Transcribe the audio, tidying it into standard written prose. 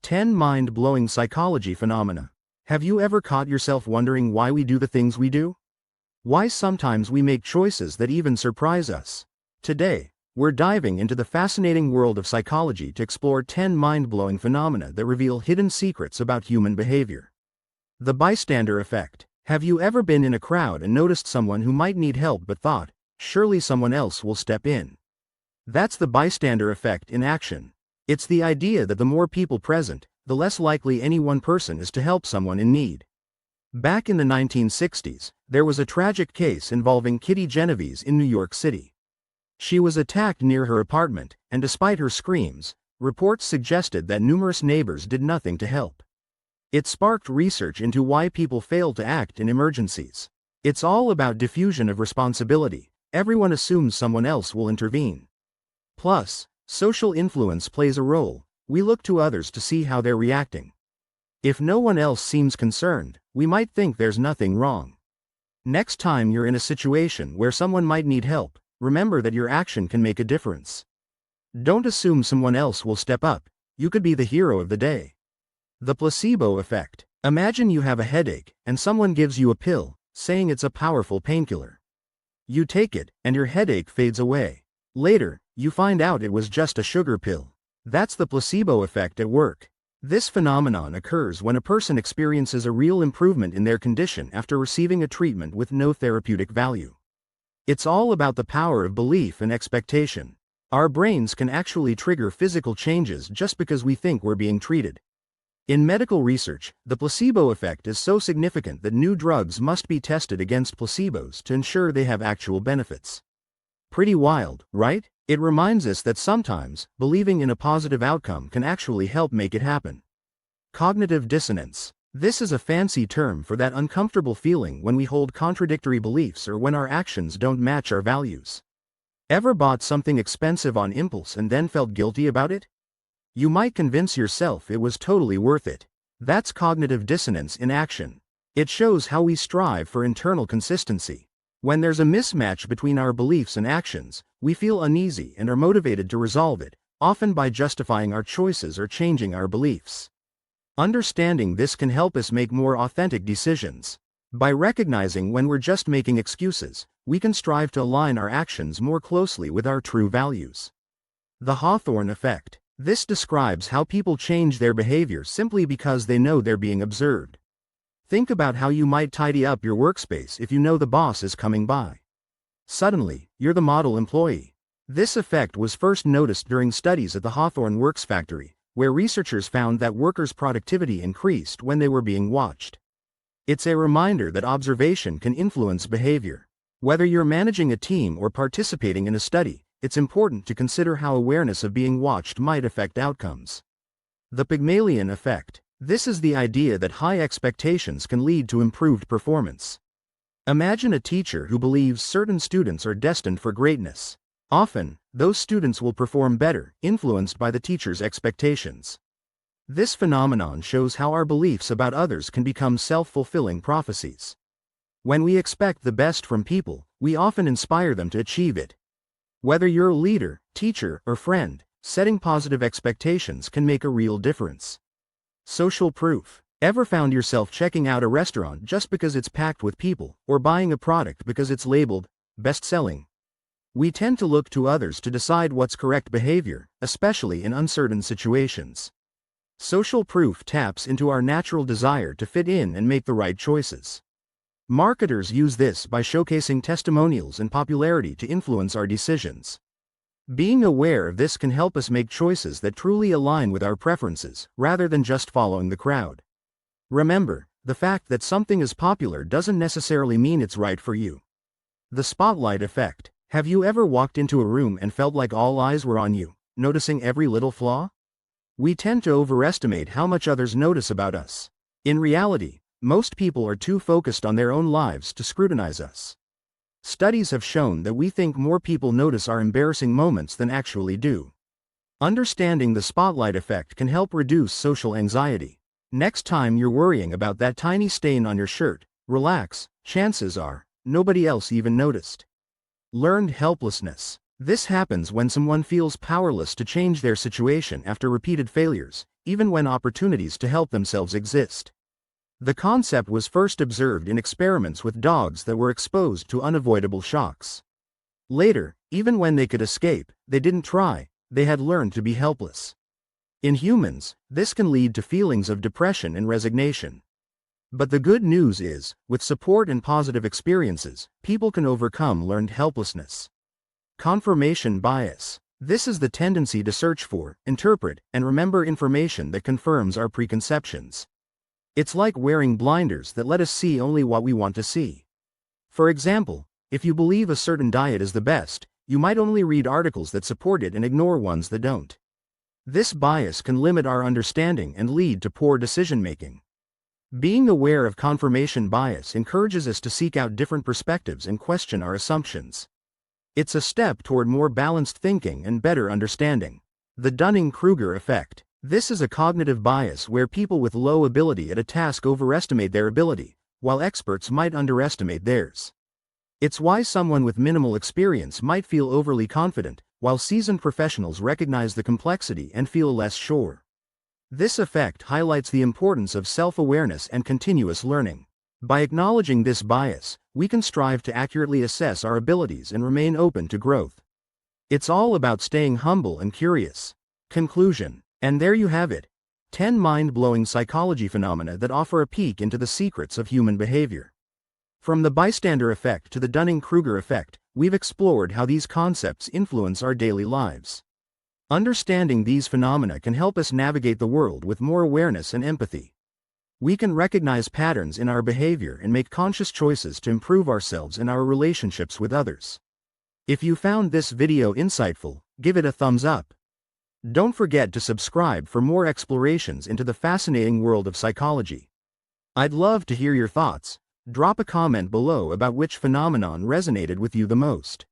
10 mind-blowing psychology phenomena. Have you ever caught yourself wondering why we do the things we do? Why sometimes we make choices that even surprise us? Today, we're diving into the fascinating world of psychology to explore 10 mind-blowing phenomena that reveal hidden secrets about human behavior. The bystander effect. Have you ever been in a crowd and noticed someone who might need help but thought, surely someone else will step in? That's the bystander effect in action. It's the idea that the more people present, the less likely any one person is to help someone in need. Back in the 1960s, there was a tragic case involving Kitty Genovese in New York City. She was attacked near her apartment, and despite her screams, reports suggested that numerous neighbors did nothing to help. It sparked research into why people fail to act in emergencies. It's all about diffusion of responsibility. Everyone assumes someone else will intervene. Plus, social influence plays a role. We look to others to see how they're reacting. If no one else seems concerned, we might think there's nothing wrong. Next time you're in a situation where someone might need help, remember that your action can make a difference. Don't assume someone else will step up. You could be the hero of the day. The placebo effect. Imagine you have a headache, and someone gives you a pill, saying it's a powerful painkiller. You take it, and your headache fades away. Later, you find out it was just a sugar pill. That's the placebo effect at work. This phenomenon occurs when a person experiences a real improvement in their condition after receiving a treatment with no therapeutic value. It's all about the power of belief and expectation. Our brains can actually trigger physical changes just because we think we're being treated. In medical research, the placebo effect is so significant that new drugs must be tested against placebos to ensure they have actual benefits. Pretty wild, right? It reminds us that sometimes, believing in a positive outcome can actually help make it happen. Cognitive dissonance. This is a fancy term for that uncomfortable feeling when we hold contradictory beliefs or when our actions don't match our values. Ever bought something expensive on impulse and then felt guilty about it? You might convince yourself it was totally worth it. That's cognitive dissonance in action. It shows how we strive for internal consistency. When there's a mismatch between our beliefs and actions, we feel uneasy and are motivated to resolve it, often by justifying our choices or changing our beliefs. Understanding this can help us make more authentic decisions. By recognizing when we're just making excuses, we can strive to align our actions more closely with our true values. The Hawthorne effect. This describes how people change their behavior simply because they know they're being observed. Think about how you might tidy up your workspace if you know the boss is coming by. Suddenly, you're the model employee. This effect was first noticed during studies at the Hawthorne Works factory, where researchers found that workers' productivity increased when they were being watched. It's a reminder that observation can influence behavior. Whether you're managing a team or participating in a study, it's important to consider how awareness of being watched might affect outcomes. The Pygmalion effect. This is the idea that high expectations can lead to improved performance. Imagine a teacher who believes certain students are destined for greatness. Often, those students will perform better, influenced by the teacher's expectations. This phenomenon shows how our beliefs about others can become self-fulfilling prophecies. When we expect the best from people, we often inspire them to achieve it. Whether you're a leader, teacher, or friend, setting positive expectations can make a real difference. Social proof. Ever found yourself checking out a restaurant just because it's packed with people, or buying a product because it's labeled best-selling? We tend to look to others to decide what's correct behavior, especially in uncertain situations. Social proof taps into our natural desire to fit in and make the right choices. Marketers use this by showcasing testimonials and popularity to influence our decisions. Being aware of this can help us make choices that truly align with our preferences, rather than just following the crowd. Remember, the fact that something is popular doesn't necessarily mean it's right for you. The spotlight effect. Have you ever walked into a room and felt like all eyes were on you, noticing every little flaw? We tend to overestimate how much others notice about us. In reality, most people are too focused on their own lives to scrutinize us. Studies have shown that we think more people notice our embarrassing moments than actually do. Understanding the spotlight effect can help reduce social anxiety. Next time you're worrying about that tiny stain on your shirt, relax, chances are, nobody else even noticed. Learned helplessness. This happens when someone feels powerless to change their situation after repeated failures, even when opportunities to help themselves exist. The concept was first observed in experiments with dogs that were exposed to unavoidable shocks. Later, even when they could escape, they didn't try, they had learned to be helpless. In humans, this can lead to feelings of depression and resignation. But the good news is, with support and positive experiences, people can overcome learned helplessness. Confirmation bias. This is the tendency to search for, interpret, and remember information that confirms our preconceptions. It's like wearing blinders that let us see only what we want to see. For example, if you believe a certain diet is the best, you might only read articles that support it and ignore ones that don't. This bias can limit our understanding and lead to poor decision-making. Being aware of confirmation bias encourages us to seek out different perspectives and question our assumptions. It's a step toward more balanced thinking and better understanding. The Dunning-Kruger effect. This is a cognitive bias where people with low ability at a task overestimate their ability, while experts might underestimate theirs. It's why someone with minimal experience might feel overly confident, while seasoned professionals recognize the complexity and feel less sure. This effect highlights the importance of self-awareness and continuous learning. By acknowledging this bias, we can strive to accurately assess our abilities and remain open to growth. It's all about staying humble and curious. Conclusion. And there you have it. 10 mind-blowing psychology phenomena that offer a peek into the secrets of human behavior. From the bystander effect to the Dunning-Kruger effect, we've explored how these concepts influence our daily lives. Understanding these phenomena can help us navigate the world with more awareness and empathy. We can recognize patterns in our behavior and make conscious choices to improve ourselves and our relationships with others. If you found this video insightful, give it a thumbs up. Don't forget to subscribe for more explorations into the fascinating world of psychology. I'd love to hear your thoughts. Drop a comment below about which phenomenon resonated with you the most.